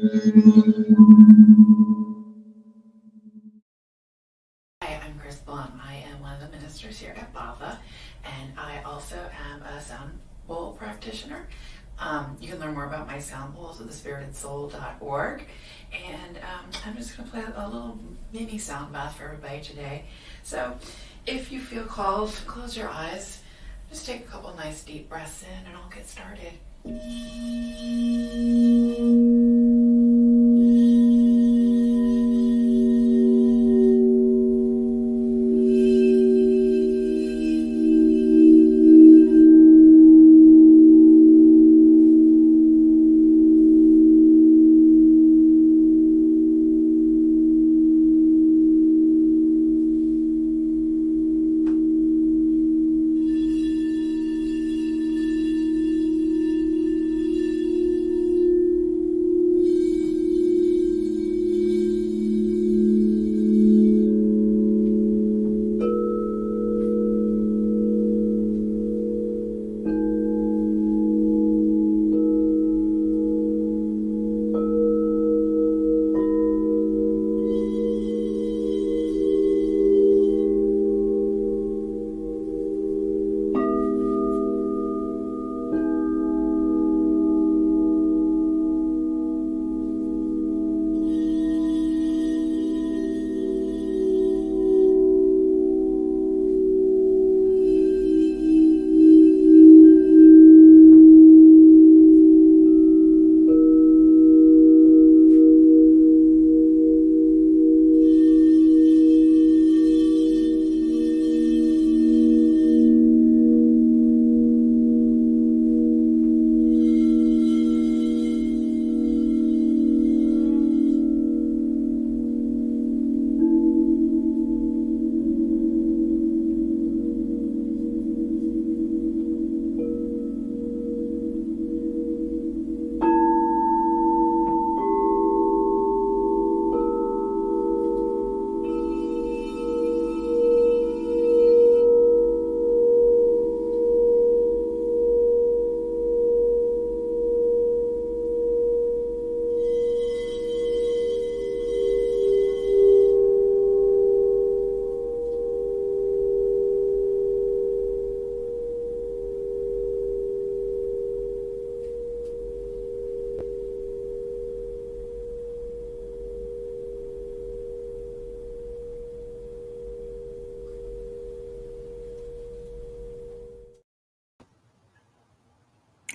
Hi, I'm Chris Blum. I am one of the ministers here at Bhava, and I also am a sound bowl practitioner. You can learn more about my sound bowls at thespiritedsoul.org. And I'm just going to play a little mini sound bath for everybody today. So if you feel called, close your eyes. Just take a couple nice deep breaths in and I'll get started.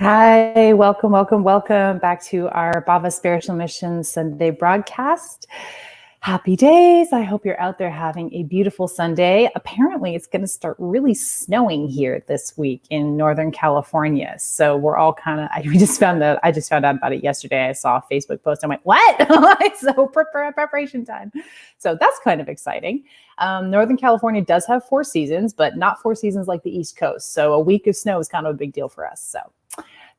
Hi, welcome back to our Bhava Spiritual Mission Sunday broadcast. Happy days. I hope you're out there having a beautiful Sunday. Apparently, it's going to start really snowing here this week in Northern California. So we're all kind of, I just found out about it yesterday. I saw a Facebook post. I'm like, what? So preparation time. So that's kind of exciting. Northern California does have 4 seasons, but not 4 seasons like the East Coast. So a week of snow is kind of a big deal for us. So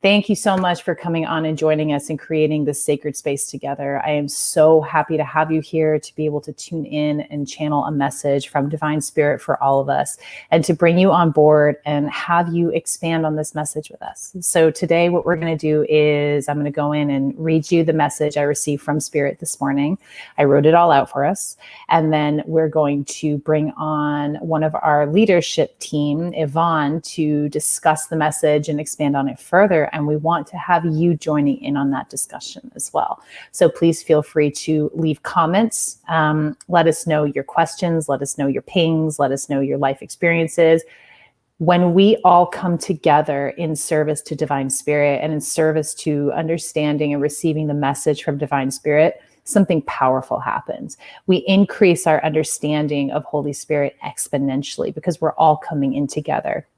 thank you so much for coming on and joining us and creating this sacred space together. I am so happy to have you here to be able to tune in and channel a message from Divine Spirit for all of us and to bring you on board and have you expand on this message with us. So today what we're going to do is I'm going to go in and read you the message I received from Spirit this morning. I wrote it all out for us. And then we're going to bring on one of our leadership team, Yvonne, to discuss the message and expand on it further. And we want to have you joining in on that discussion as well. So please feel free to leave comments. Let us know your questions. Let us know your pings. Let us know your life experiences. When we all come together in service to Divine Spirit and in service to understanding and receiving the message from Divine Spirit, something powerful happens. We increase our understanding of Holy Spirit exponentially because we're all coming in together.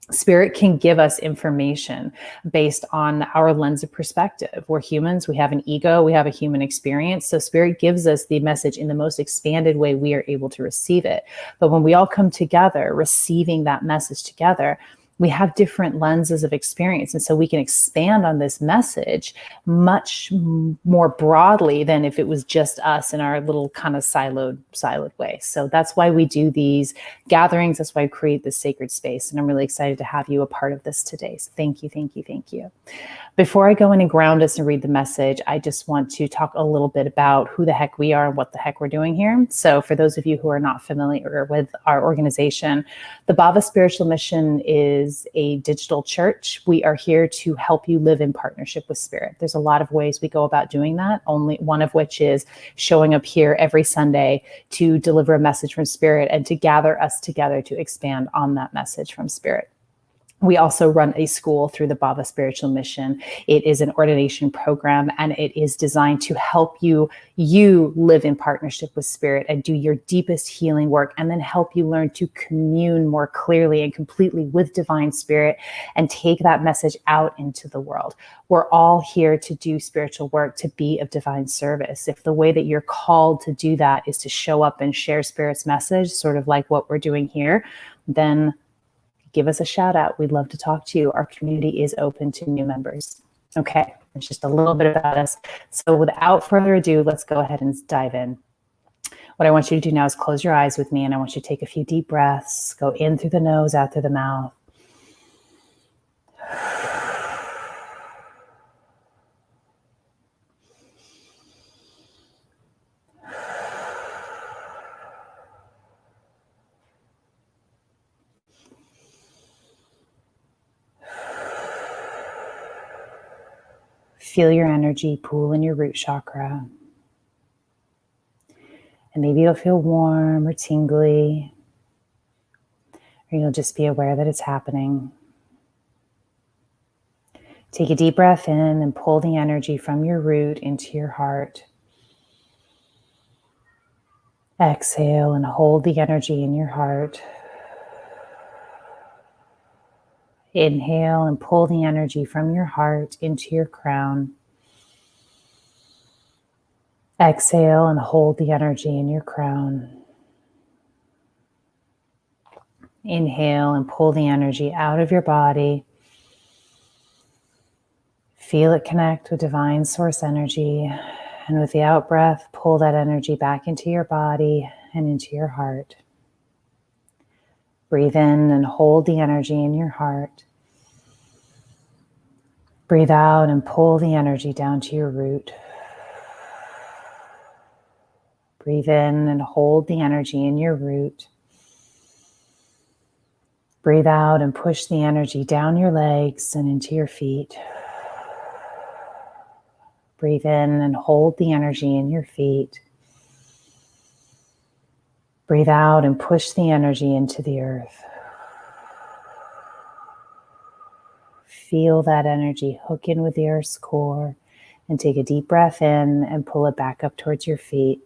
Spirit can give us information based on our lens of perspective. We're humans, we have an ego, we have a human experience. So Spirit gives us the message in the most expanded way we are able to receive it. But when we all come together, receiving that message together, We have different lenses of experience. And so we can expand on this message much more broadly than if it was just us in our little kind of siloed way. So that's why we do these gatherings. That's why I create this sacred space. And I'm really excited to have you a part of this today. So thank you, thank you, thank you. Before I go in and ground us and read the message, I just want to talk a little bit about who the heck we are and what the heck we're doing here. So for those of you who are not familiar with our organization, the Bhava Spiritual Mission is a digital church. We are here to help you live in partnership with spirit. There's a lot of ways we go about doing that, only one of which is showing up here every Sunday to deliver a message from spirit and to gather us together to expand on that message from spirit. We also run a school through the Bhava Spiritual Mission. It is an ordination program, and it is designed to help you live in partnership with spirit and do your deepest healing work, and then help you learn to commune more clearly and completely with divine spirit and take that message out into the world. We're all here to do spiritual work, to be of divine service. If the way that you're called to do that is to show up and share spirit's message, sort of like what we're doing here, then give us a shout out. We'd love to talk to you. Our community is open to new members. Okay, it's just a little bit about us. So without further ado, let's go ahead and dive in. What I want you to do now is close your eyes with me, and I want you to take a few deep breaths. Go in through the nose, out through the mouth. Feel your energy pool in your root chakra. And maybe you'll feel warm or tingly, or you'll just be aware that it's happening. Take a deep breath in and pull the energy from your root into your heart. Exhale and hold the energy in your heart. Inhale and pull the energy from your heart into your crown. Exhale and hold the energy in your crown. Inhale and pull the energy out of your body. Feel it connect with divine source energy. And with the out breath, pull that energy back into your body and into your heart. Breathe in and hold the energy in your heart. Breathe out and pull the energy down to your root. Breathe in and hold the energy in your root. Breathe out and push the energy down your legs and into your feet. Breathe in and hold the energy in your feet. Breathe out and push the energy into the earth. Feel that energy hook in with the earth's core, and take a deep breath in and pull it back up towards your feet.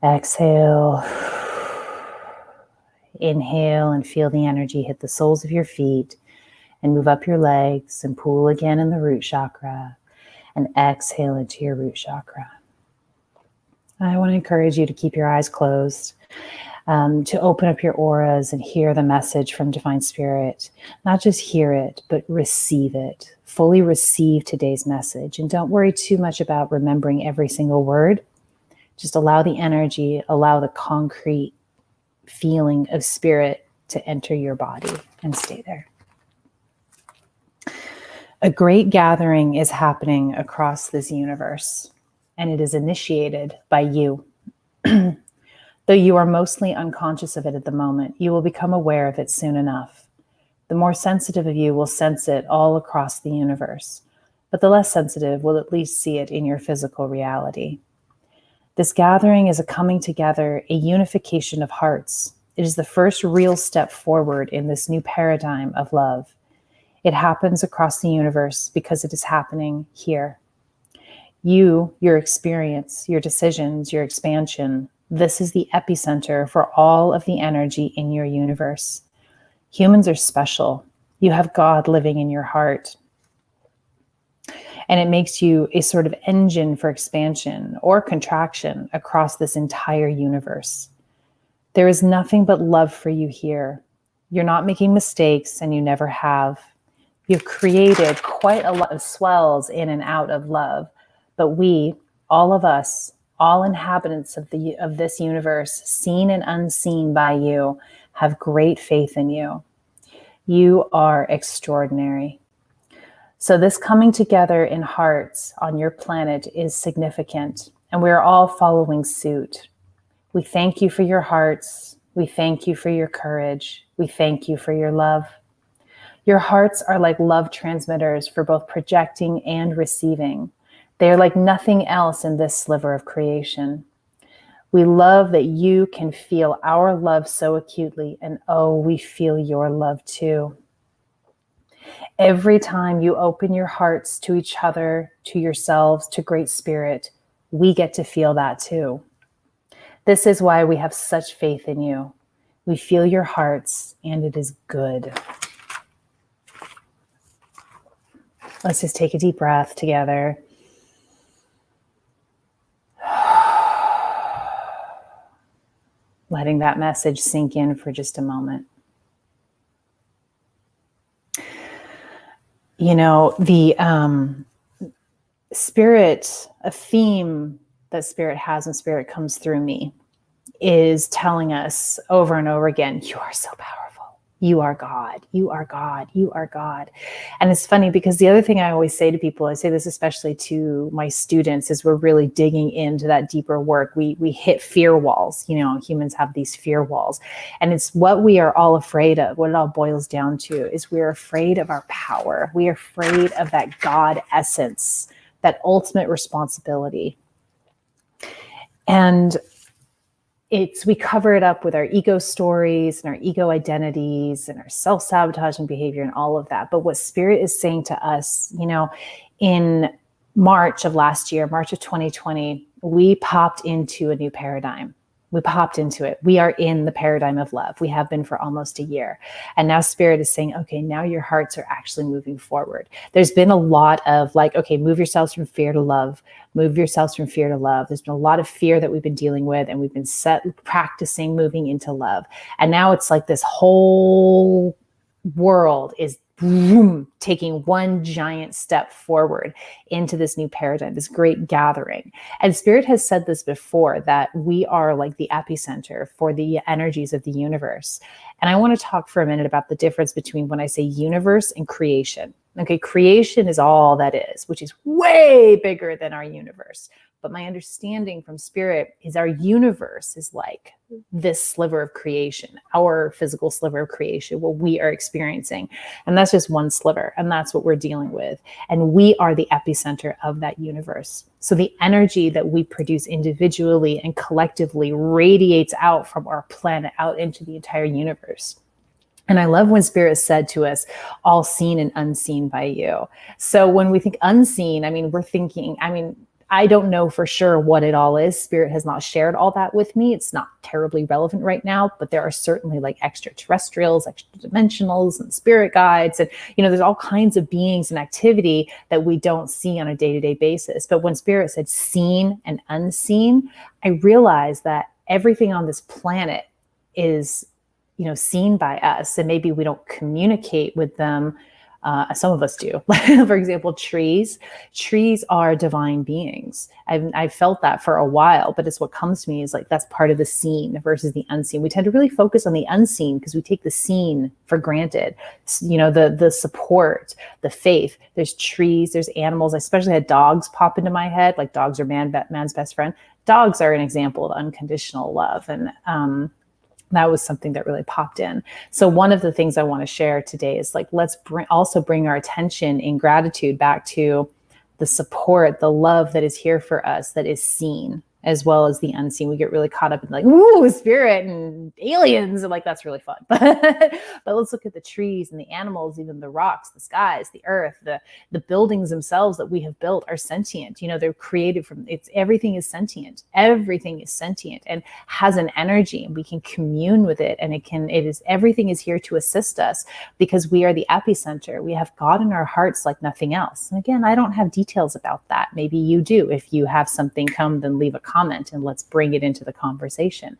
Exhale. Inhale and feel the energy hit the soles of your feet and move up your legs and pool again in the root chakra, and exhale into your root chakra. I want to encourage you to keep your eyes closed, to open up your auras and hear the message from Divine Spirit. Not just hear it, but receive it. Fully receive today's message. And don't worry too much about remembering every single word. Just allow the energy, allow the concrete feeling of spirit to enter your body and stay there. A great gathering is happening across this universe, and it is initiated by you. Though you are mostly unconscious of it at the moment, you will become aware of it soon enough. The more sensitive of you will sense it all across the universe, but the less sensitive will at least see it in your physical reality. This gathering is a coming together, a unification of hearts. It is the first real step forward in this new paradigm of love. It happens across the universe because it is happening here. You, your experience, your decisions, your expansion, this is the epicenter for all of the energy in your universe. Humans are special. You have God living in your heart. And it makes you a sort of engine for expansion or contraction across this entire universe. There is nothing but love for you here. You're not making mistakes, and you never have. You've created quite a lot of swells in and out of love. But we, all of us, all inhabitants of this universe, seen and unseen by you, have great faith in you. You are extraordinary. So this coming together in hearts on your planet is significant, and we are all following suit. We thank you for your hearts. We thank you for your courage. We thank you for your love. Your hearts are like love transmitters for both projecting and receiving. They are like nothing else in this sliver of creation. We love that you can feel our love so acutely, and oh, we feel your love too. Every time you open your hearts to each other, to yourselves, to Great Spirit, we get to feel that too. This is why we have such faith in you. We feel your hearts, and it is good. Let's just take a deep breath together. Letting that message sink in for just a moment. You know, the Spirit, a theme that Spirit has when Spirit comes through me is telling us over and over again, you are so powerful. You are God. You are God. You are God. And it's funny because the other thing I always say to people, I say this especially to my students, is we're really digging into that deeper work. We hit fear walls. You know, humans have these fear walls. And it's what we are all afraid of. What it all boils down to is we're afraid of our power. We are afraid of that God essence, that ultimate responsibility. And we cover it up with our ego stories and our ego identities and our self-sabotaging behavior and all of that. But what Spirit is saying to us, you know, in March of last year, March of 2020, we popped into a new paradigm. We popped into it. We are in the paradigm of love. We have been for almost a year. And now Spirit is saying, okay, now your hearts are actually moving forward. There's been a lot of like, okay, move yourselves from fear to love. Move yourselves from fear to love. There's been a lot of fear that we've been dealing with, and we've been practicing moving into love. And now it's like this whole world is taking one giant step forward into this new paradigm, this great gathering. And Spirit has said this before, that we are like the epicenter for the energies of the universe. And I want to talk for a minute about the difference between when I say universe and creation. Okay, creation is all that is, which is way bigger than our universe. But my understanding from Spirit is our universe is like this sliver of creation, our physical sliver of creation, what we are experiencing. And that's just one sliver. And that's what we're dealing with. And we are the epicenter of that universe. So the energy that we produce individually and collectively radiates out from our planet out into the entire universe. And I love when Spirit said to us, all seen and unseen by you. So when we think unseen, I mean, we're thinking, I don't know for sure what it all is. Spirit has not shared all that with me. It's not terribly relevant right now, but there are certainly like extraterrestrials, extra dimensionals, and spirit guides. And, you know, there's all kinds of beings and activity that we don't see on a day-to-day basis. But when Spirit said seen and unseen, I realized that everything on this planet is, you know, seen by us. And maybe we don't communicate with them. Some of us do. For example, trees are divine beings. I've felt that for a while, but it's what comes to me is like, that's part of the seen versus the unseen. We tend to really focus on the unseen because we take the seen for granted. You know, the support, the faith. There's trees, there's animals. I especially had dogs pop into my head, like dogs are man's best friend. Dogs are an example of unconditional love. And, that was something that really popped in. So one of the things I want to share today is like, let's also bring our attention in gratitude back to the support, the love that is here for us, that is seen as well as the unseen. We get really caught up in like, ooh, Spirit and aliens. And like, that's really fun. But let's look at the trees and the animals, even the rocks, the skies, the earth, the buildings themselves that we have built are sentient. You know, they're created from, everything is sentient. Everything is sentient and has an energy, and we can commune with it. And everything is here to assist us because we are the epicenter. We have God in our hearts like nothing else. And again, I don't have details about that. Maybe you do. If you have something, come, then leave a comment and let's bring it into the conversation.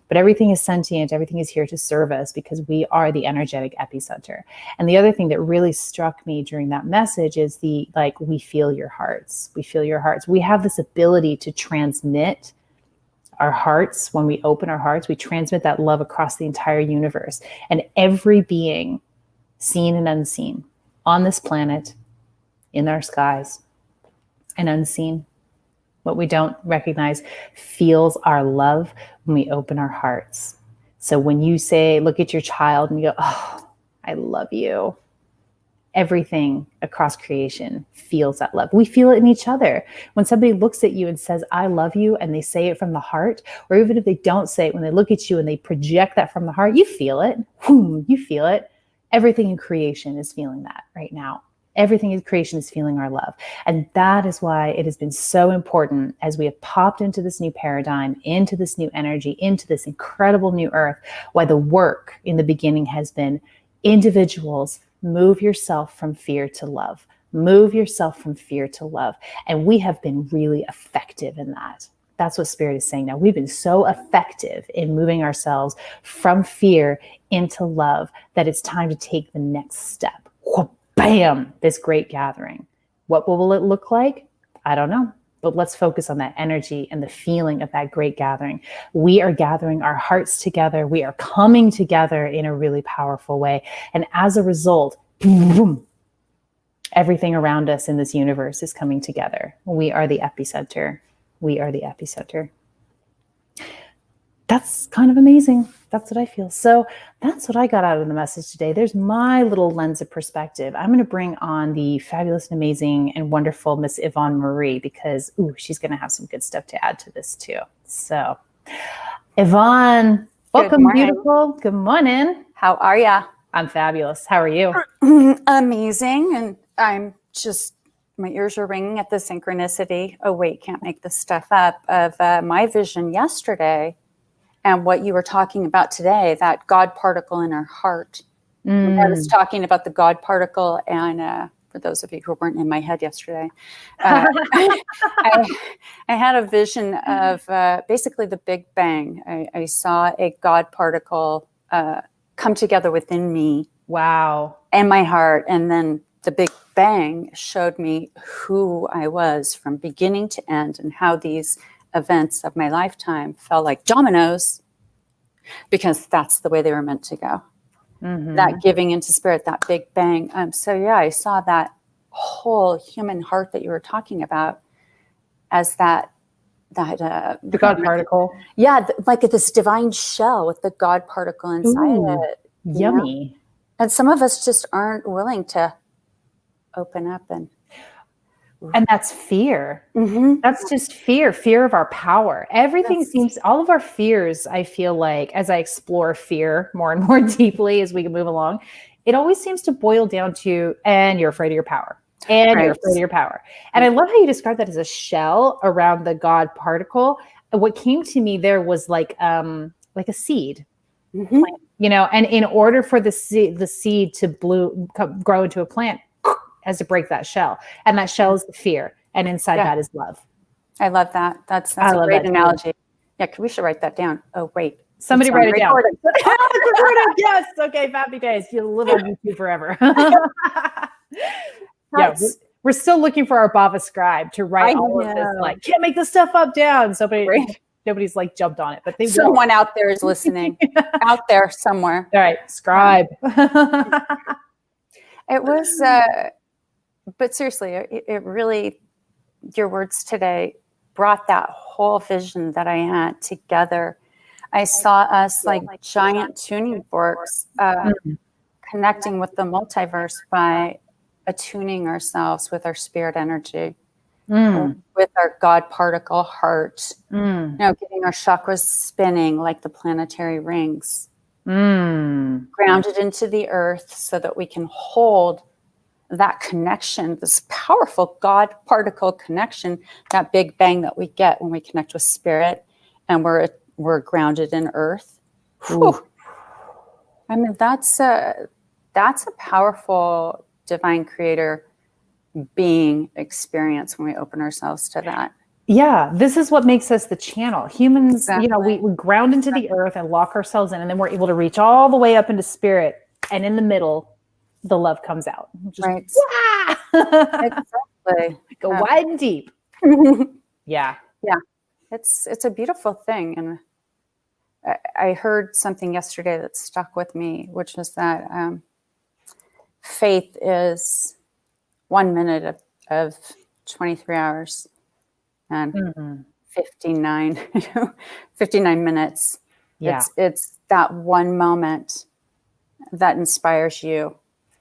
but everything is sentient. Everything is here to serve us because we are the energetic epicenter. And the other thing that really struck me during that message is we feel your hearts. We feel your hearts. We have this ability to transmit our hearts. When we open our hearts, we transmit that love across the entire universe. And every being, seen and unseen, on this planet, in our skies, and unseen, what we don't recognize, feels our love when we open our hearts. So when you say, look at your child and you go, oh, I love you. Everything across creation feels that love. We feel it in each other. When somebody looks at you and says, I love you, and they say it from the heart, or even if they don't say it, when they look at you and they project that from the heart, you feel it. You feel it. Everything in creation is feeling that right now. Everything in creation is feeling our love. And that is why it has been so important as we have popped into this new paradigm, into this new energy, into this incredible new earth, why the work in the beginning has been individuals, move yourself from fear to love. Move yourself from fear to love. And we have been really effective in that. That's what Spirit is saying now. We've been so effective in moving ourselves from fear into love that it's time to take the next step. Bam, this great gathering. What will it look like? I don't know, but let's focus on that energy and the feeling of that great gathering. We are gathering our hearts together. We are coming together in a really powerful way. And as a result, boom, everything around us in this universe is coming together. We are the epicenter. We are the epicenter. That's kind of amazing. That's what I feel. So that's what I got out of the message today. There's my little lens of perspective. I'm going to bring on the fabulous and amazing and wonderful Miss Yvonne Marie because she's going to have some good stuff to add to this too. So Yvonne, welcome, beautiful. Good morning. How are ya? I'm fabulous. How are you? Amazing. And I'm just, my ears are ringing at the synchronicity. Oh, wait, can't make this stuff up of my vision yesterday. And what you were talking about today, that God particle in our heart. I was talking about the God particle, and for those of you who weren't in my head yesterday, I had a vision of basically the Big Bang. I saw a God particle come together within me. Wow. And my heart. And then the Big Bang showed me who I was from beginning to end and how these events of my lifetime fell like dominoes because that's the way they were meant to go. Mm-hmm. That giving into spirit, that Big Bang. So yeah, I saw that whole human heart that you were talking about as the God particle. Yeah, like this divine shell with the God particle inside it. Yummy. Know? And some of us just aren't willing to open up and that's fear. Mm-hmm. That's just fear of our power. Everything seems, all of our fears, I feel like, as I explore fear more and more deeply as we move along, it always seems to boil down to, and you're afraid of your power. And you're afraid of your power. And I love how you described that as a shell around the God particle. What came to me there was like a seed, mm-hmm. And in order for the seed to grow into a plant, has to break that shell, and that shell is the fear, and inside that is love. I love that. That's a great analogy. Yeah, we should write that down. Oh wait, somebody write it down. Yes. Okay, happy days. You'll live on YouTube forever. Yeah, we're still looking for our Bhava scribe to write all of this. Like, can't make this stuff up down. Nobody's like jumped on it, but someone out there is listening. Out there somewhere. All right, scribe. It was. But seriously, it really, your words today brought that whole vision that I had together. I saw us like giant tuning forks connecting with the multiverse by attuning ourselves with our spirit energy, with our God particle heart, getting our chakras spinning like the planetary rings, grounded into the earth so that we can hold that connection, this powerful God particle connection, that Big Bang that we get when we connect with spirit and we're grounded in earth. I mean, that's a powerful divine creator being experience when we open ourselves to that. Yeah, this is what makes us the channel. Humans, Exactly. we ground into the earth and lock ourselves in, and then we're able to reach all the way up into spirit. And in the middle, the love comes out. Just, Right. wah! Exactly. Go Yeah. wide and deep. Yeah. It's a beautiful thing. And I heard something yesterday that stuck with me, which was that faith is 1 minute of 23 hours and Mhm. 59, 59 minutes. Yeah. It's that one moment that inspires you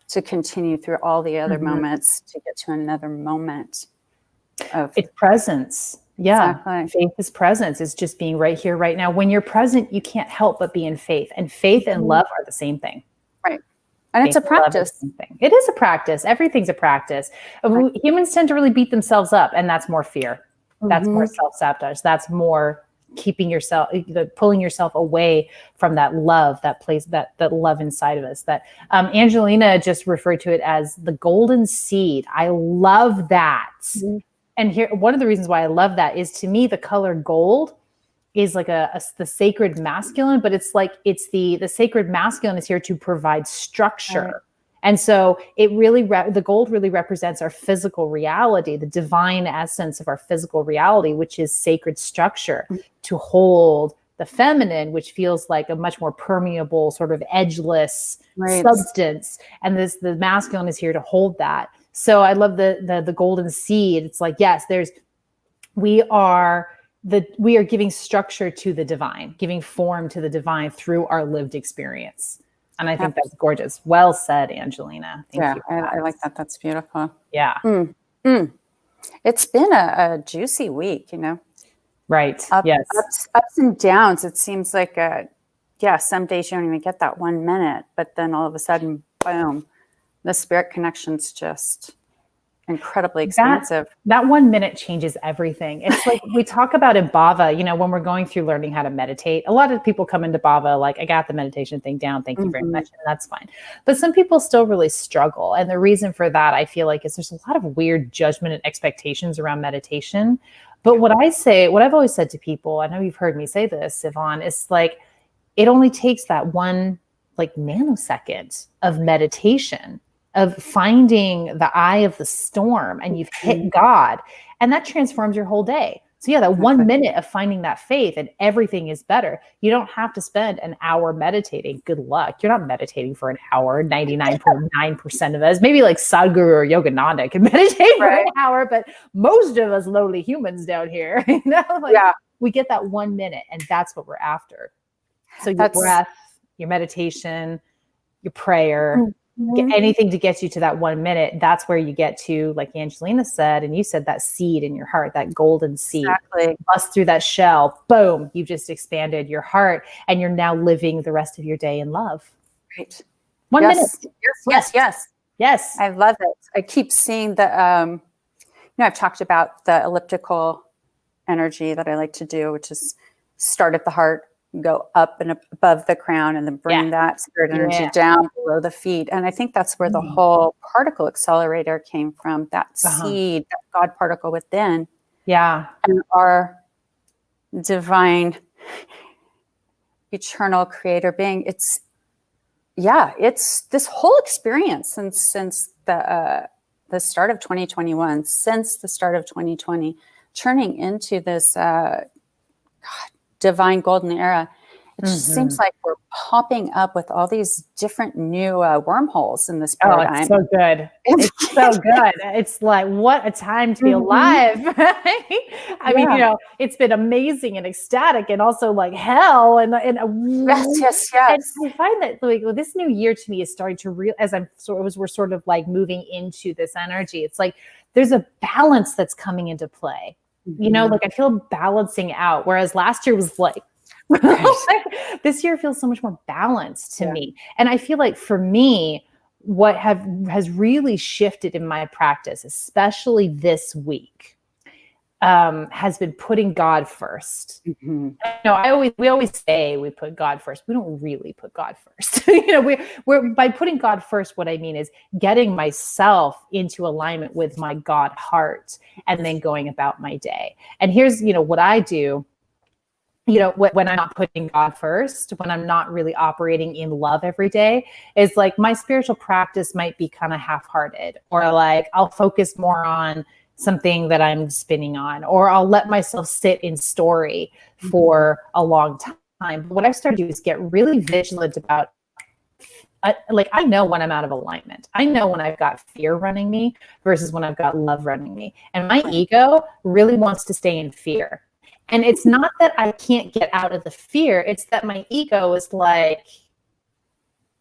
to continue through all the other Mhm. moments to get to another moment of It's presence. Yeah. Exactly. Faith is presence. It's just being right here, right now. When you're present, you can't help but be in faith. And faith and love are the same thing. right. And it's a Faith and love are the practice. same thing. It is a practice. Everything's a practice. Right. Humans tend to really beat themselves up, and that's more fear. That's more Mhm. self-sabotage. That's more keeping yourself, pulling yourself away from that love, that place, that love inside of us. That Angelina just referred to it as the golden seed. I love that. Mhm. And here, one of the reasons why I love that is, to me, the color gold is like the sacred masculine, but it's like, it's the sacred masculine is here to provide structure. Right. And so it really, the gold really represents our physical reality, the divine essence of our physical reality, which is sacred structure, to hold the feminine, which feels like a much more permeable, sort of edgeless Right. substance. And the masculine is here to hold that. So I love the golden seed. It's like, yes, we are giving structure to the divine, giving form to the divine through our lived experience. And I think that's gorgeous. Well said, Angelina. Thank you. I like that. That's beautiful. Yeah. It's been a juicy week, Right. Yes. Ups and downs. It seems like, some days you don't even get that 1 minute, but then all of a sudden, boom, the spirit connection's just incredibly expansive. That 1 minute changes everything. It's like we talk about in Bhava, when we're going through learning how to meditate, a lot of people come into Bhava like, I got the meditation thing down. Thank you very much. And that's fine. But some people still really struggle. And the reason for that, I feel like, is there's a lot of weird judgment and expectations around meditation. But what I've always said to people, I know you've heard me say this, Yvonne, is like, it only takes that one like nanosecond of meditation, of finding the eye of the storm, and you've hit God, and that transforms your whole day. So yeah, that 1 minute of finding that faith, and everything is better. You don't have to spend an hour meditating. Good luck. You're not meditating for an hour. 99.9% of us, maybe like Sadhguru or Yogananda can meditate for an hour, but most of us lowly humans down here, we get that 1 minute, and that's what we're after. So your breath, your meditation, your prayer, get anything to get you to that 1 minute. That's where you get to, like Angelina said, and you said, that seed in your heart, that golden seed. Exactly. Bust through that shell. Boom. You've just expanded your heart, and you're now living the rest of your day in love. Right. 1 minute. Yes. I love it. I keep seeing the, I've talked about the elliptical energy that I like to do, which is start at the heart, go up and above the crown, and then bring that spirit energy down below the feet. And I think that's where the whole particle accelerator came from, that seed, that God particle within. Yeah. And our divine, eternal creator being. It's this whole experience since the start of 2021, since the start of 2020, turning into this divine golden era. It just seems like we're popping up with all these different new wormholes in this paradigm. Oh, it's so good. It's so good. It's like, what a time to be alive. Right? I mean, it's been amazing and ecstatic, and also like hell. And yes. And I find that like this new year to me is starting to we're sort of like moving into this energy. It's like there's a balance that's coming into play. Like I feel balancing out, whereas last year was like, this year feels so much more balanced to me. And I feel like for me, what has really shifted in my practice, especially this week, has been putting God first. Mm-hmm. We always say we put God first. We don't really put God first. We're by putting God first. What I mean is getting myself into alignment with my God heart, and then going about my day. And here's, what I do. When I'm not putting God first, when I'm not really operating in love every day, is like my spiritual practice might be kind of half-hearted, or like I'll focus more on something that I'm spinning on, or I'll let myself sit in story for a long time. But what I've started to do is get really vigilant about, I know when I'm out of alignment. I know when I've got fear running me versus when I've got love running me. And my ego really wants to stay in fear. And it's not that I can't get out of the fear. It's that my ego is like,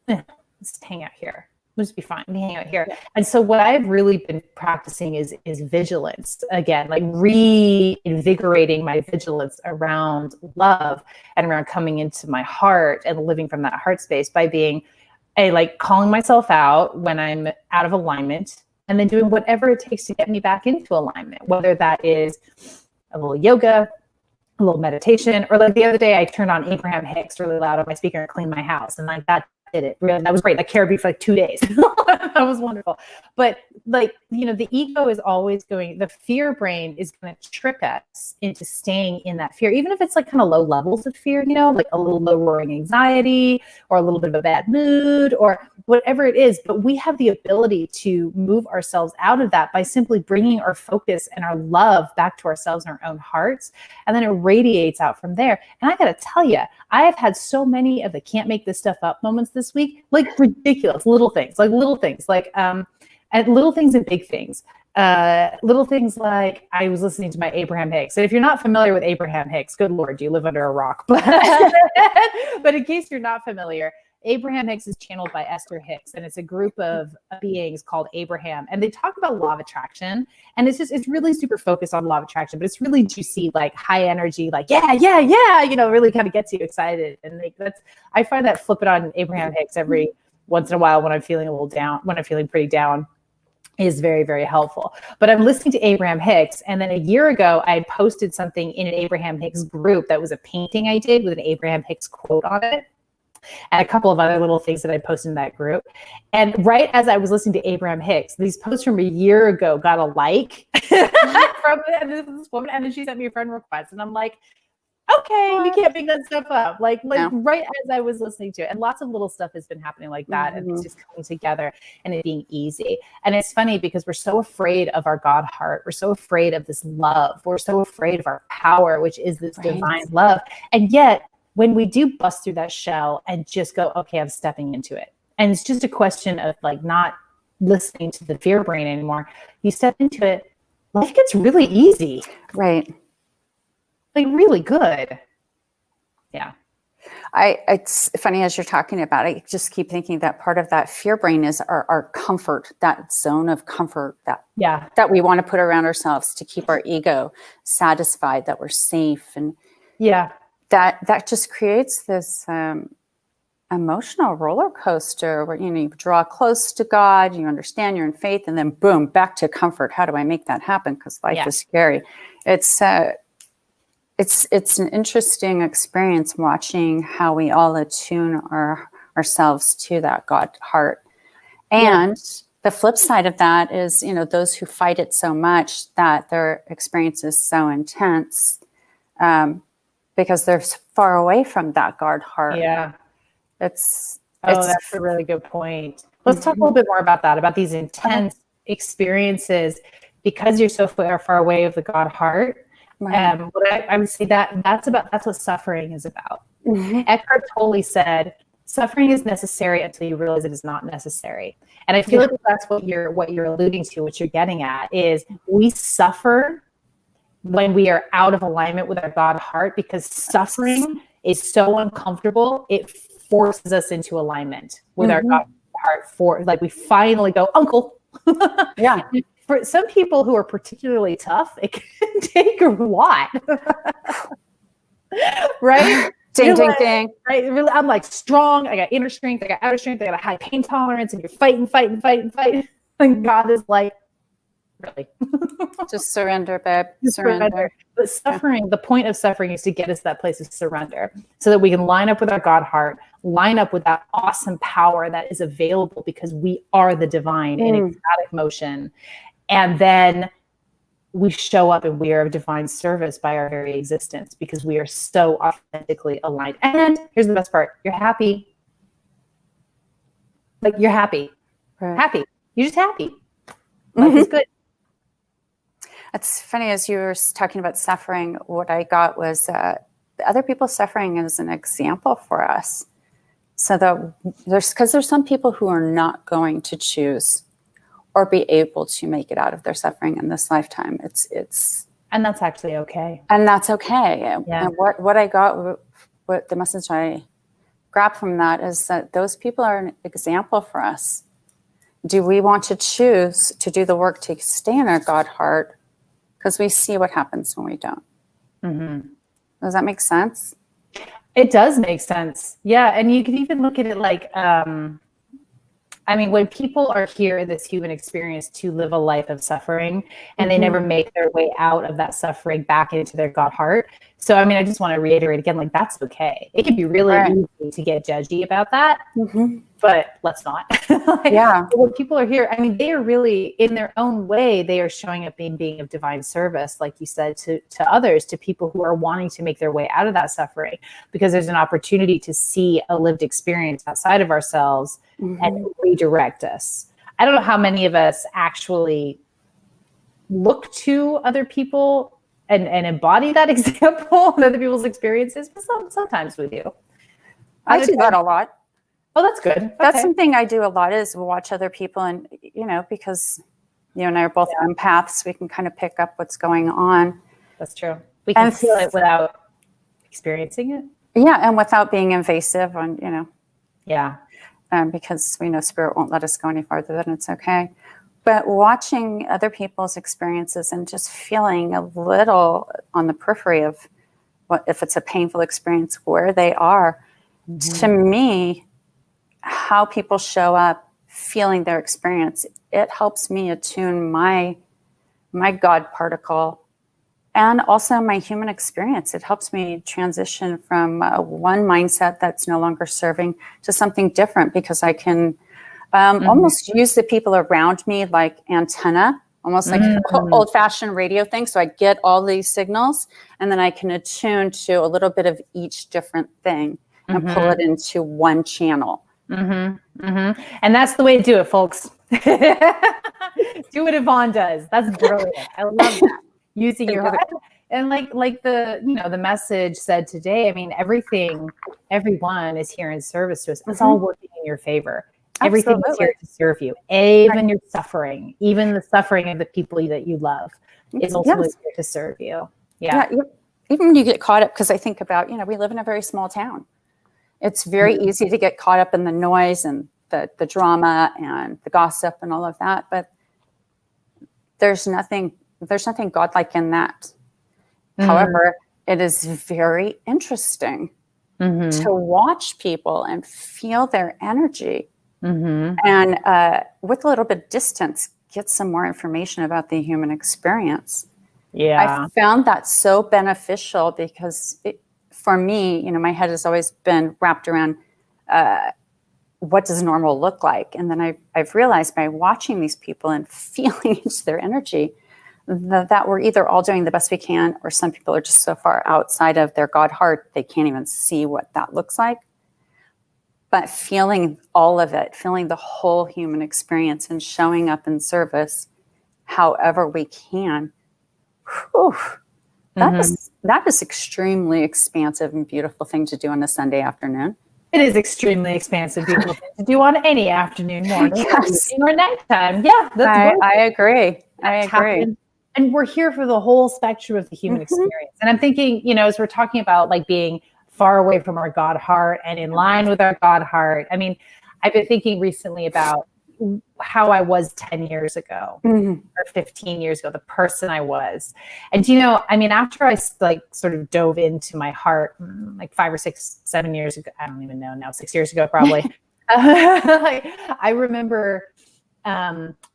let's hang out here. We'll just be fine. We hang out here. And so what I've really been practicing is vigilance. Again, like reinvigorating my vigilance around love and around coming into my heart and living from that heart space by being like calling myself out when I'm out of alignment, and then doing whatever it takes to get me back into alignment, whether that is a little yoga, a little meditation, or like the other day I turned on Abraham Hicks really loud on my speaker and cleaned my house, and like that did it. Really, that was great. That carried me for like 2 days. That was wonderful. But like, the ego is always the fear brain is going to trick us into staying in that fear, even if it's like kind of low levels of fear, like a little low roaring anxiety or a little bit of a bad mood or whatever it is. But we have the ability to move ourselves out of that by simply bringing our focus and our love back to ourselves and our own hearts. And then it radiates out from there. And I got to tell you, I have had so many of the can't make this stuff up moments this week, like ridiculous little things, and little things and big things. Little things like I was listening to my Abraham Hicks. And if you're not familiar with Abraham Hicks, good Lord, do you live under a rock? But in case you're not familiar, Abraham Hicks is channeled by Esther Hicks, and it's a group of beings called Abraham. And they talk about law of attraction. And it's really super focused on law of attraction, but it's really juicy, like high energy, like, yeah, really kind of gets you excited. And like, I find that flipping on Abraham Hicks every once in a while when I'm feeling a little down, when I'm feeling pretty down, is very, very helpful. But I'm listening to Abraham Hicks. And then a year ago, I posted something in an Abraham Hicks group that was a painting I did with an Abraham Hicks quote on it, and a couple of other little things that I posted in that group. And right as I was listening to Abraham Hicks, these posts from a year ago got a like from this woman. And then she sent me a friend request. And I'm like, okay, you can't make that stuff up. Like no. Right as I was listening to it. And lots of little stuff has been happening like that. Mm-hmm. And it's just coming together and it being easy. And it's funny because we're so afraid of our God heart. We're so afraid of this love. We're so afraid of our power, which is this divine love. And yet, when we do bust through that shell and just go, okay, I'm stepping into it. And it's just a question of like not listening to the fear brain anymore. You step into it, life gets really easy. Right. Like really good. Yeah. It's funny as you're talking about it, I just keep thinking that part of that fear brain is our comfort, that zone of comfort that we want to put around ourselves to keep our ego satisfied, that we're safe. And that just creates this emotional roller coaster where, you draw close to God, you understand, you're in faith, and then boom, back to comfort. How do I make that happen? Because life is scary. It's an interesting experience watching how we all attune ourselves to that God heart. And the flip side of that is, those who fight it so much that their experience is so intense, because they're far away from that God heart. Yeah. That's a really good point. Let's talk a little bit more about that, about these intense experiences, because you're so far away of the God heart. Right. What I would say that's what suffering is about. Mm-hmm. Eckhart Tolle said, suffering is necessary until you realize it is not necessary. And I feel like that's what you're alluding to, what you're getting at, is we suffer when we are out of alignment with our God heart, because suffering is so uncomfortable, it forces us into alignment with our God heart. We finally go, Uncle. Yeah. For some people who are particularly tough, it can take a lot. Right? Ding, ding, ding. Right? Really, I'm like strong. I got inner strength. I got outer strength. I got a high pain tolerance. And you're fighting. And God is like, really. Just surrender, babe. Just Surrender. But suffering, the point of suffering is to get us to that place of surrender so that we can line up with our God heart, line up with that awesome power that is available because we are the divine in ecstatic motion. And then we show up and we are of divine service by our very existence because we are so authentically aligned. And here's the best part. You're happy. Like you're happy. Right. Happy. You're just happy. Life is good. It's funny, as you were talking about suffering, what I got was other people's suffering as an example for us. So that there's some people who are not going to choose or be able to make it out of their suffering in this lifetime. And that's actually okay. And that's okay. Yeah. And what I got, what the message I grabbed from that is that those people are an example for us. Do we want to choose to do the work to stay in our God heart? Because we see what happens when we don't. Does that make sense? It does make sense. Yeah. And you can even look at it like, when people are here in this human experience to live a life of suffering and they never make their way out of that suffering back into their God heart. So, I just want to reiterate again, like that's okay. It can be really easy to get judgy about that, but let's not. When people are here, they are really in their own way, they are showing up being of divine service, like you said, to others, to people who are wanting to make their way out of that suffering, because there's an opportunity to see a lived experience outside of ourselves and redirect us. I don't know how many of us actually look to other people and embody that example in other people's experiences, but sometimes we do. I do that a lot. Oh, that's good. That's something I do a lot, is watch other people, and because you and I are both empaths, we can kind of pick up what's going on. That's true. We can feel it without experiencing it. Yeah, and without being invasive on, Yeah. Because we know spirit won't let us go any farther, then it's okay. But watching other people's experiences and just feeling a little on the periphery of what, if it's a painful experience, where they are, to me, how people show up, feeling their experience, it helps me attune my God particle and also my human experience. It helps me transition from one mindset that's no longer serving to something different, because I can almost use the people around me like antenna, almost like old-fashioned radio thing. So I get all these signals, and then I can attune to a little bit of each different thing and pull it into one channel. And that's the way to do it, folks. Do what Yvonne does. That's brilliant. I love that. Using your heart. And like the message said today, everyone is here in service to us. It's all working in your favor. Everything is here to serve you. Even your suffering, even the suffering of the people that you love, is also here to serve you. Yeah. Even when you get caught up, because I think about, we live in a very small town. It's very easy to get caught up in the noise and the drama and the gossip and all of that. But there's nothing godlike in that. However, it is very interesting to watch people and feel their energy. And with a little bit of distance, get some more information about the human experience. I found that so beneficial, because for me, my head has always been wrapped around what does normal look like? And then I've realized by watching these people and feeling into their energy that we're either all doing the best we can, or some people are just so far outside of their God heart, they can't even see what that looks like. But feeling all of it, feeling the whole human experience and showing up in service however we can, that is extremely expansive and beautiful thing to do on a Sunday afternoon. It is extremely expansive, beautiful thing to do on any afternoon, morning, or nighttime. Yeah, I agree. And we're here for the whole spectrum of the human experience. And I'm thinking, as we're talking about like being far away from our God heart and in line with our God heart, I've been thinking recently about how I was 10 years ago or 15 years ago, the person I was. And, after I sort of dove into my heart, like 5 or 6, 7 years ago, I don't even know now, 6 years ago, probably. I remember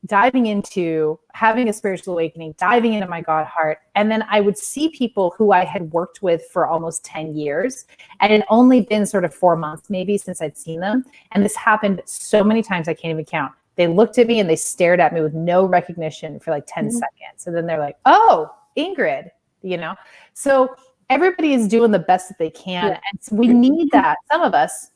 diving into having a spiritual awakening, diving into my God heart. And then I would see people who I had worked with for almost 10 years. And it had only been sort of 4 months maybe since I'd seen them. And this happened so many times I can't even count. They looked at me and they stared at me with no recognition for like 10 seconds. And then they're like, oh, Ingrid, you know? So everybody is doing the best that they can. And so we need that. Some of us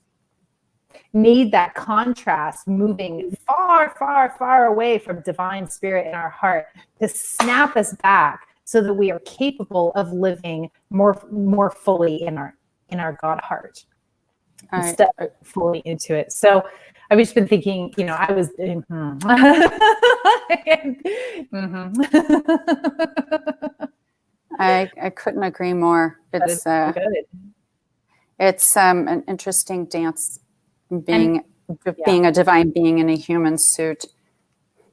need that contrast, moving far, far, far away from divine spirit in our heart to snap us back so that we are capable of living more fully in our God heart. Step fully into it. So I've just been thinking, you know, I was I couldn't agree more. It's an interesting dance, being a divine being in a human suit.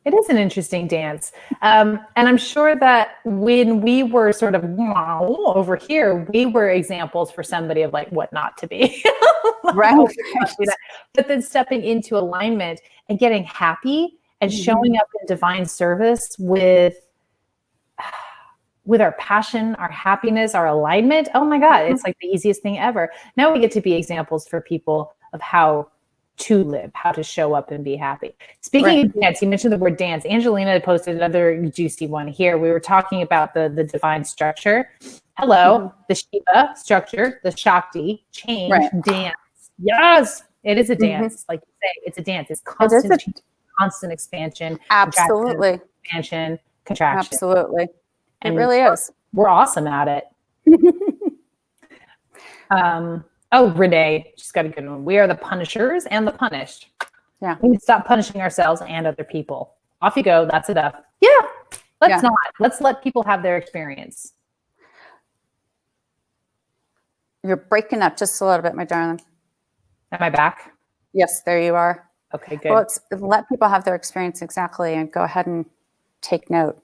It is an interesting dance. And I'm sure that when we were sort of over here, we were examples for somebody of like what not to be. Right. But then stepping into alignment and getting happy and showing up in divine service with our passion, our happiness, our alignment. Oh my God, it's like the easiest thing ever. Now we get to be examples for people of how to live, how to show up and be happy. Speaking of dance, you mentioned the word dance. Angelina posted another juicy one here. We were talking about the divine structure. Hello, the Shiva structure, the shakti, change, dance. Yes, it is a dance. Like you say, it's a dance. It's constant expansion. Absolutely. Expansion, contraction. Absolutely. And it really is. We're awesome at it. Renee, she's got a good one. We are the punishers and the punished. Yeah. We need to stop punishing ourselves and other people. Off you go. That's enough. Yeah. Let's not. Let's let people have their experience. You're breaking up just a little bit, my darling. Am I back? Yes, there you are. Okay, good. Well, let people have their experience exactly, and go ahead and take note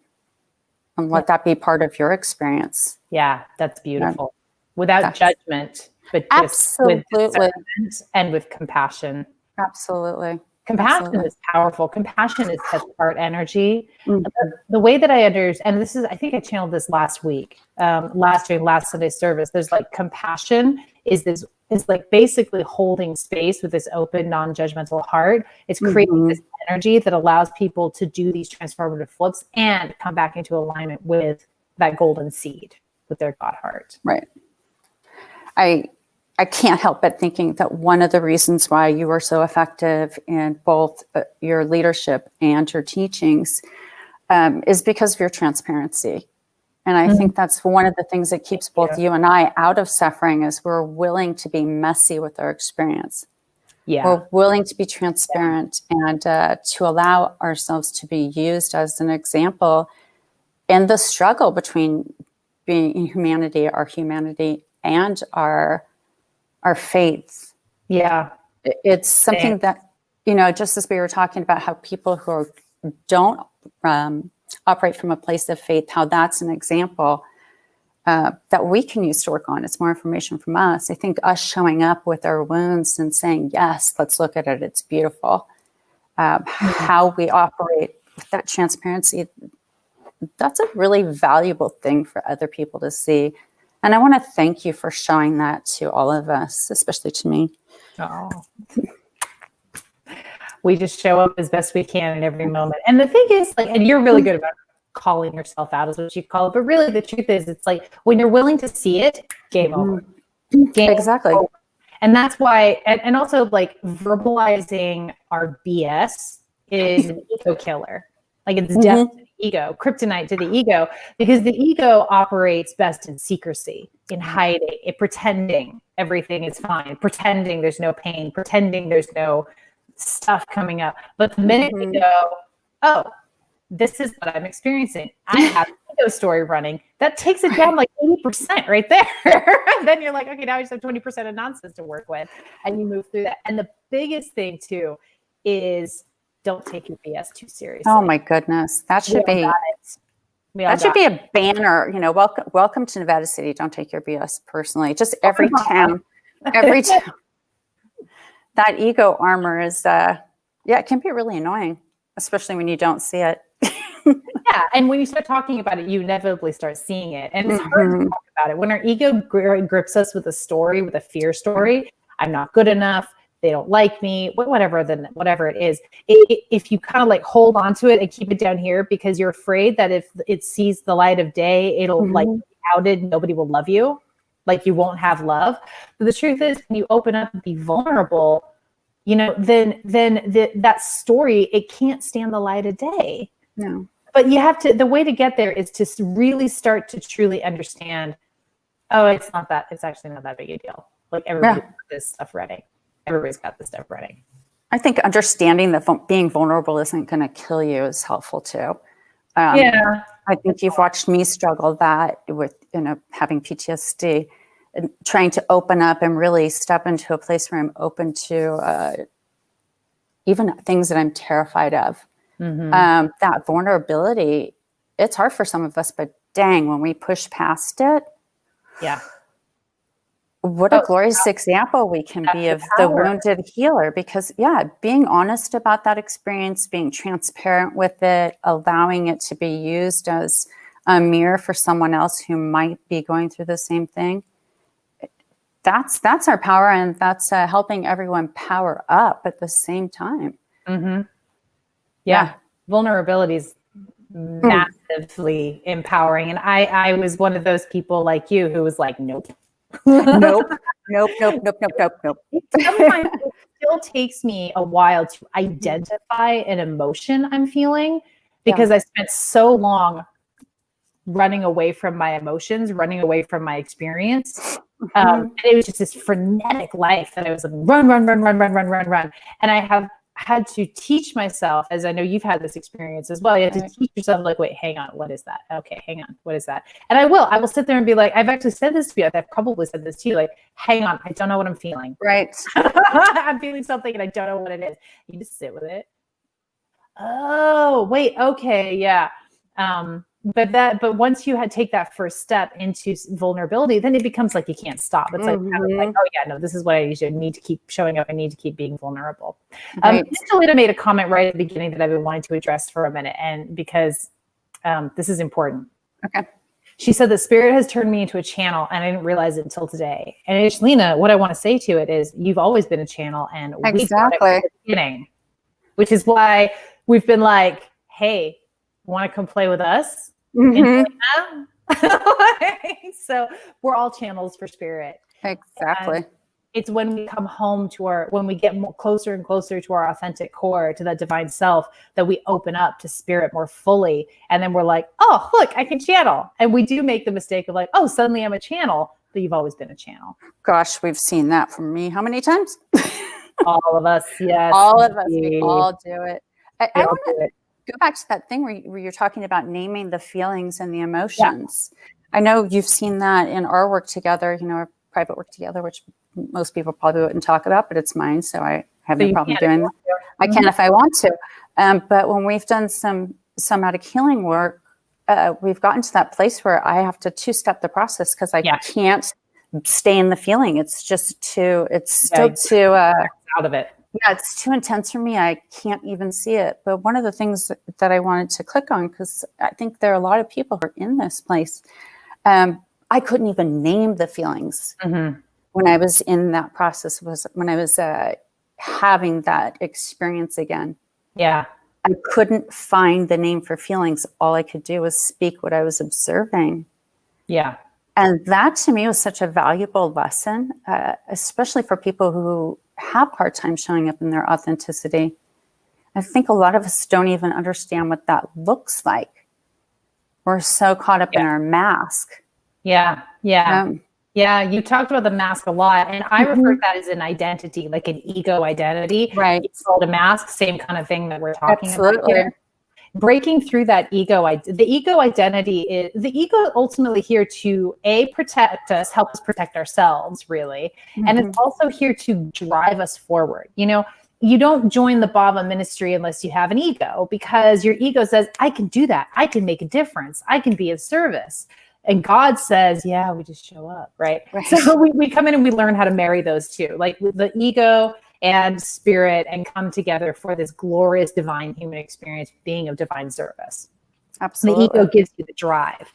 and let that be part of your experience. Yeah, that's beautiful. Without judgment, but just with discernment and with compassion. Absolutely. Compassion is powerful. Compassion is such heart energy. The way that I understand, and this is, I think I channeled this last week, last Sunday service. There's like compassion is like basically holding space with this open, non-judgmental heart. It's creating this energy that allows people to do these transformative flips and come back into alignment with that golden seed, with their God heart. Right. I can't help but thinking that one of the reasons why you were so effective in both your leadership and your teachings is because of your transparency. And I think that's one of the things that keeps both you and I out of suffering is we're willing to be messy with our experience. Yeah. We're willing to be transparent and to allow ourselves to be used as an example in the struggle between being humanity, our humanity, and our faith. Yeah. It's something that, just as we were talking about how people who don't operate from a place of faith, how that's an example that we can use to work on. It's more information from us. I think us showing up with our wounds and saying, yes, let's look at it. It's beautiful. How we operate with that transparency, that's a really valuable thing for other people to see. And I want to thank you for showing that to all of us, especially to me. Oh. We just show up as best we can in every moment. And the thing is, like, and you're really good about calling yourself out, is what you call it. But really, the truth is, it's like when you're willing to see it, game over. Exactly. Over. And that's why, and also like verbalizing our BS is an ego killer. Like it's death to the ego, kryptonite to the ego, because the ego operates best in secrecy, in hiding, in pretending everything is fine, pretending there's no pain, pretending there's no stuff coming up. But the minute we go, oh, this is what I'm experiencing, I have an ego story running, that takes it down like 80% right there. Then you're like, okay, now I just have 20% of nonsense to work with. And you move through that. And the biggest thing too is don't take your BS too seriously. Oh my goodness. That should be a banner, welcome to Nevada City. Don't take your BS personally. Just every town. That ego armor is, it can be really annoying. especially when you don't see it. Yeah. And when you start talking about it, you inevitably start seeing it. And it's hard to talk about it. When our ego grips us with a story, with a fear story, I'm not good enough, they don't like me, whatever it is. If you kind of like hold on to it and keep it down here because you're afraid that if it sees the light of day, it'll like be outed, nobody will love you, like you won't have love. But the truth is, when you open up and be vulnerable, you know, then that story, it can't stand the light of day. No. But you have to, the way to get there is to really start to truly understand, oh, it's actually not that big a deal. Like everybody's got this stuff ready. Everybody's got this stuff ready. I think understanding that being vulnerable isn't going to kill you is helpful too. Yeah. I think you've watched me struggle that with, having PTSD and trying to open up and really step into a place where I'm open to even things that I'm terrified of. That vulnerability, it's hard for some of us, but dang, when we push past it, yeah, what a glorious example we can be of the wounded healer. Because being honest about that experience, being transparent with it, allowing it to be used as a mirror for someone else who might be going through the same thing. That's our power, and that's helping everyone power up at the same time. Yeah. Vulnerability is massively empowering. And I was one of those people like you who was like, nope. Nope. Sometimes it still takes me a while to identify an emotion I'm feeling because I spent so long running away from my emotions, running away from my experience. And it was just this frenetic life that I was like, run. And I have had to teach myself, as I know you've had this experience as well. You have to teach yourself, like, wait, hang on, what is that? Okay, hang on, what is that? And I will sit there and be like, I've actually said this to you. I've probably said this to you, like, hang on, I don't know what I'm feeling. Right. I'm feeling something and I don't know what it is. You just sit with it. Oh, wait, okay, yeah. But once you take that first step into vulnerability, then it becomes like you can't stop. It's like, oh yeah, no, this is what I need to do. I need to keep showing up. I need to keep being vulnerable. Right. Angelina made a comment right at the beginning that I've been wanting to address for a minute, and because this is important. Okay. She said the spirit has turned me into a channel, and I didn't realize it until today. And Angelina, what I want to say to it is, you've always been a channel, and we got it from the beginning, which is why we've been like, hey, want to come play with us? So we're all channels for spirit. Exactly. And it's when we come home when we get closer and closer to our authentic core, to that divine self, that we open up to spirit more fully. And then we're like, oh, look, I can channel. And we do make the mistake of like, oh, suddenly I'm a channel, but you've always been a channel. Gosh, we've seen that from me. How many times? All of us. Yes. All of us. We all do it. I want to go back to that thing where you're talking about naming the feelings and the emotions. Yeah. I know you've seen that in our work together, our private work together, which most people probably wouldn't talk about, but it's mine. So I have no problem doing that. I can if I want to. But when we've done some somatic healing work, we've gotten to that place where I have to two-step the process because I can't stay in the feeling. It's just too out of it. Yeah, it's too intense for me. I can't even see it. But one of the things that I wanted to click on, because I think there are a lot of people who are in this place, I couldn't even name the feelings when I was in that process, when I was having that experience again. Yeah. I couldn't find the name for feelings. All I could do was speak what I was observing. Yeah. And that to me was such a valuable lesson, especially for people who have a hard time showing up in their authenticity. I think a lot of us don't even understand what that looks like. We're so caught up in our mask. Yeah. You talked about the mask a lot, and I refer to that as an identity, like an ego identity. Right. It's called a mask, same kind of thing that we're talking about here. Breaking through that ego, the ego identity is the ego ultimately here to protect us, help us protect ourselves, really. And it's also here to drive us forward. You don't join the Bhava ministry unless you have an ego, because your ego says, I can do that. I can make a difference. I can be of service. And God says, yeah, we just show up, right? So we come in and we learn how to marry those two. Like the ego and spirit and come together for this glorious divine human experience, being of divine service. Absolutely. The ego gives you the drive,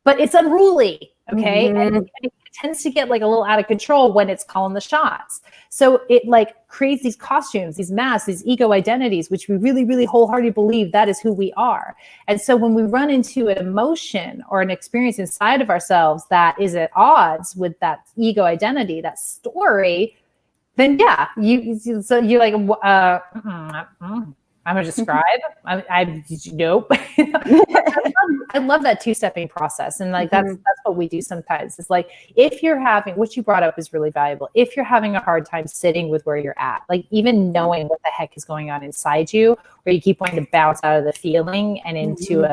but it's unruly. Okay. Mm-hmm. And it tends to get like a little out of control when it's calling the shots. So it like creates these costumes, these masks, these ego identities, which we really, really wholeheartedly believe that is who we are. And so when we run into an emotion or an experience inside of ourselves that is at odds with that ego identity, that story, then yeah, so you're like, I'm a scribe. I nope. I love that two-stepping process, and like that's what we do sometimes. It's like if you're having, what you brought up is really valuable. If you're having a hard time sitting with where you're at, like even knowing what the heck is going on inside you, where you keep wanting to bounce out of the feeling and into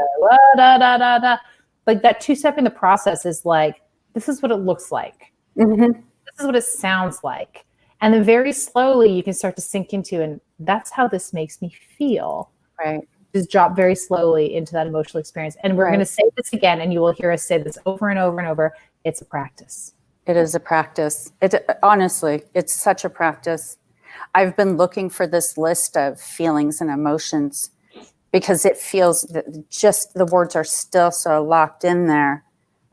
like that two-step in the process is like, this is what it looks like. This is what it sounds like. And then very slowly you can start to sink into, and that's how this makes me feel. Right. Just drop very slowly into that emotional experience. And we're going to say this again, and you will hear us say this over and over and over. It's a practice. It is a practice. Honestly, it's such a practice. I've been looking for this list of feelings and emotions because it feels that just the words are still so locked in there.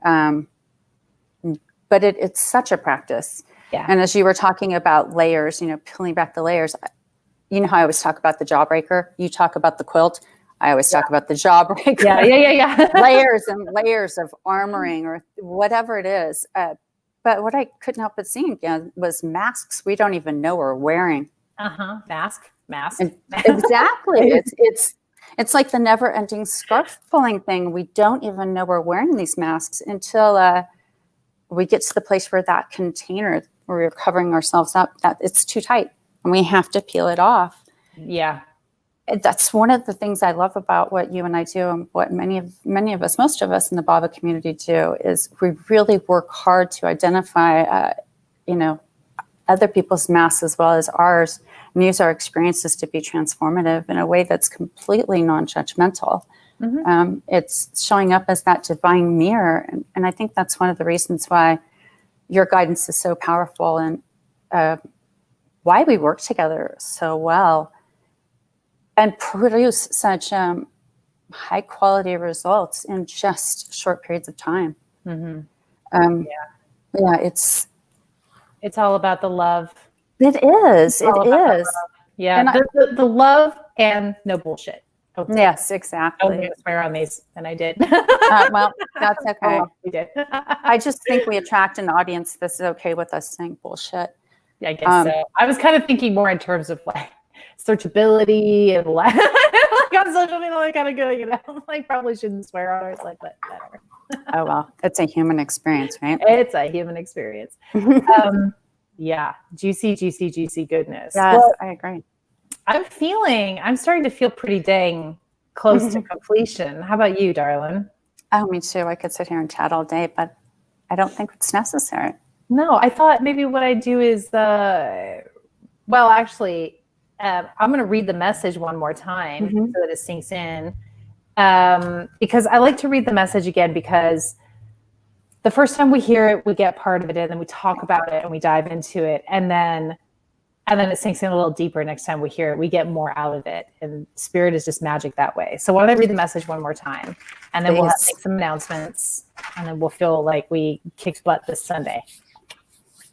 But it's such a practice. Yeah. And as you were talking about layers, peeling back the layers, you know how I always talk about the jawbreaker? You talk about the quilt. I always talk about the jawbreaker. Yeah. Layers and layers of armoring or whatever it is. But what I couldn't help but seeing again was masks we don't even know we're wearing. Mask. Exactly. It's like the never-ending scarf pulling thing. We don't even know we're wearing these masks until we get to the place where that container where we're covering ourselves up, that it's too tight and we have to peel it off. Yeah. That's one of the things I love about what you and I do, and what many of us, most of us in the Bhava community do, is we really work hard to identify, other people's masks as well as ours, and use our experiences to be transformative in a way that's completely non-judgmental. It's showing up as that divine mirror. And I think that's one of the reasons why your guidance is so powerful, and why we work together so well and produce such high quality results in just short periods of time. It's all about the love. It is. Yeah. And the love and no bullshit. Okay. Yes, exactly. I was going to swear on these, and I did. Well, that's okay. We did. I just think we attract an audience that's okay with us saying bullshit. Yeah, I guess so. I was kind of thinking more in terms of like searchability and like on social media, like kind of good, like probably shouldn't swear on it, like, but whatever. Oh well, it's a human experience, right? It's a human experience. Yeah, juicy goodness. Yes, well, I agree. I'm starting to feel pretty dang close to completion. How about you, darling? Oh, me too. I could sit here and chat all day, but I don't think it's necessary. No, I thought maybe what I do is, I'm going to read the message one more time so that it sinks in. Because I like to read the message again, because the first time we hear it, we get part of it, and then we talk about it and we dive into it. And then it sinks in a little deeper. Next time we hear it, we get more out of it. And spirit is just magic that way. So why don't I read the message one more time? And then we'll make some announcements. And then we'll feel like we kicked butt this Sunday.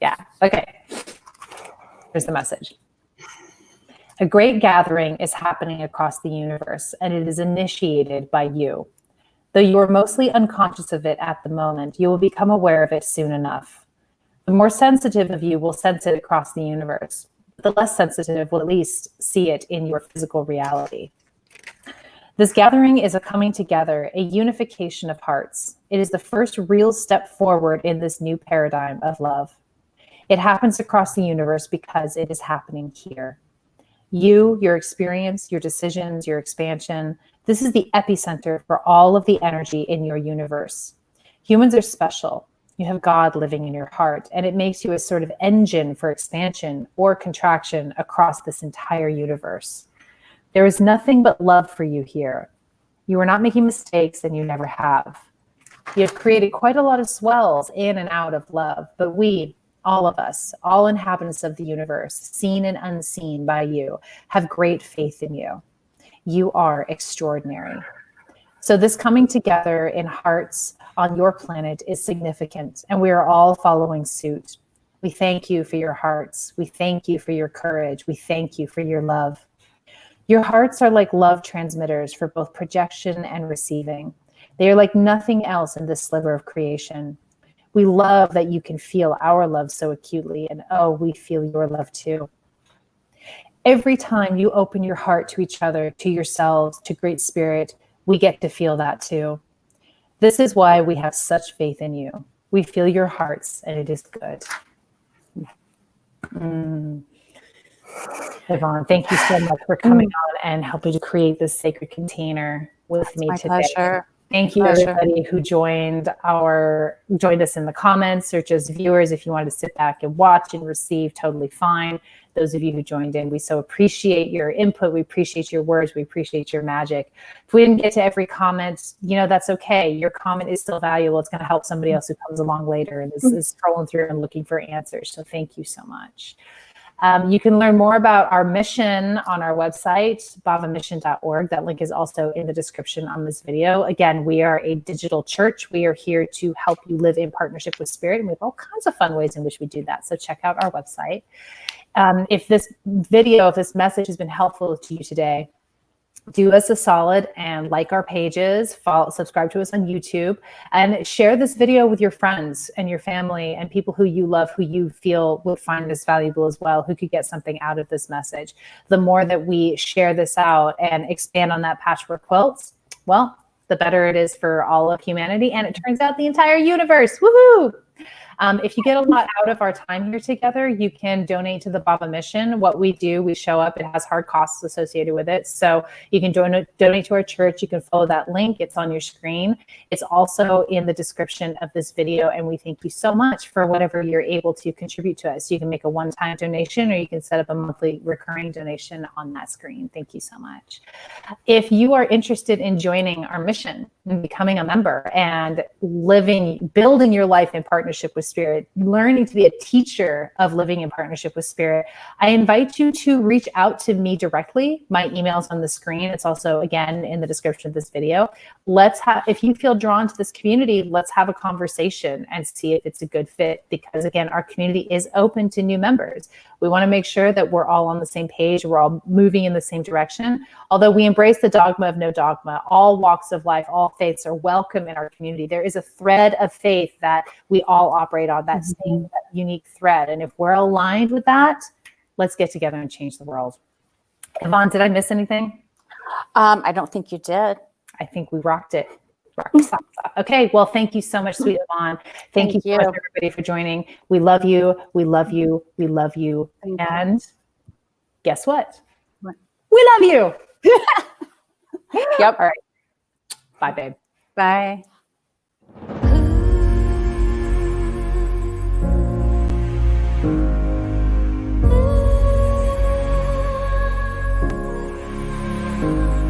Yeah. Okay. Here's the message. A great gathering is happening across the universe, and it is initiated by you. Though you are mostly unconscious of it at the moment, you will become aware of it soon enough. The more sensitive of you will sense it across the universe. The less sensitive will at least see it in your physical reality. This gathering is a coming together, a unification of hearts. It is the first real step forward in this new paradigm of love. It happens across the universe because it is happening here. You, your experience, your decisions, your expansion, this is the epicenter for all of the energy in your universe. Humans are special. You have God living in your heart, and it makes you a sort of engine for expansion or contraction across this entire universe. There is nothing but love for you here. You are not making mistakes, and you never have. You have created quite a lot of swells in and out of love, but we, all of us, all inhabitants of the universe, seen and unseen by you, have great faith in you. You are extraordinary. So this coming together in hearts on your planet is significant, and we are all following suit. We thank you for your hearts. We thank you for your courage. We thank you for your love. Your hearts are like love transmitters for both projection and receiving. They are like nothing else in this sliver of creation. We love that you can feel our love so acutely, and oh, we feel your love too. Every time you open your heart to each other, to yourselves, to Great Spirit, we get to feel that too. This is why we have such faith in you. We feel your hearts, and it is good. Yvonne, thank you so much for coming on and helping to create this sacred container with me today. Pleasure. Thank you, everybody who joined us in the comments or just viewers. If you wanted to sit back and watch and receive, totally fine. Those of you who joined in, we so appreciate your input. We appreciate your words. We appreciate your magic. If we didn't get to every comment, that's okay. Your comment is still valuable. It's going to help somebody else who comes along later and is scrolling through and looking for answers. So thank you so much. You can learn more about our mission on our website, bhavamission.org. That link is also in the description on this video. Again, we are a digital church. We are here to help you live in partnership with Spirit, and we have all kinds of fun ways in which we do that. So check out our website. If this message has been helpful to you today, do us a solid and like our pages, subscribe to us on YouTube, and share this video with your friends and your family and people who you love, who you feel would find this valuable as well, who could get something out of this message. The more that we share this out and expand on that patchwork quilt, well, the better it is for all of humanity, and it turns out the entire universe. Woohoo! If you get a lot out of our time here together, you can donate to the Bhava Mission. What we do, we show up. It has hard costs associated with it. So you can donate to our church. You can follow that link. It's on your screen. It's also in the description of this video. And we thank you so much for whatever you're able to contribute to us. You can make a one-time donation, or you can set up a monthly recurring donation on that screen. Thank you so much. If you are interested in joining our mission and becoming a member and building your life in partnership with Spirit, learning to be a teacher of living in partnership with Spirit, I invite you to reach out to me directly. My email's on the screen. It's also, again, in the description of this video. If you feel drawn to this community, let's have a conversation and see if it's a good fit, because again, our community is open to new members. We want to make sure that we're all on the same page. We're all moving in the same direction. Although we embrace the dogma of no dogma, all walks of life, all faiths are welcome in our community. There is a thread of faith that we all operate on, that same that unique thread. And if we're aligned with that, let's get together and change the world. Yvonne, did I miss anything? I don't think you did. I think we rocked it. Okay, well, thank you so much, sweet Yvonne. Thank you so much, everybody, for joining. We love you. We love you. We love you. And guess what? We love you. Yep. All right. Bye, babe. Bye. Thank you.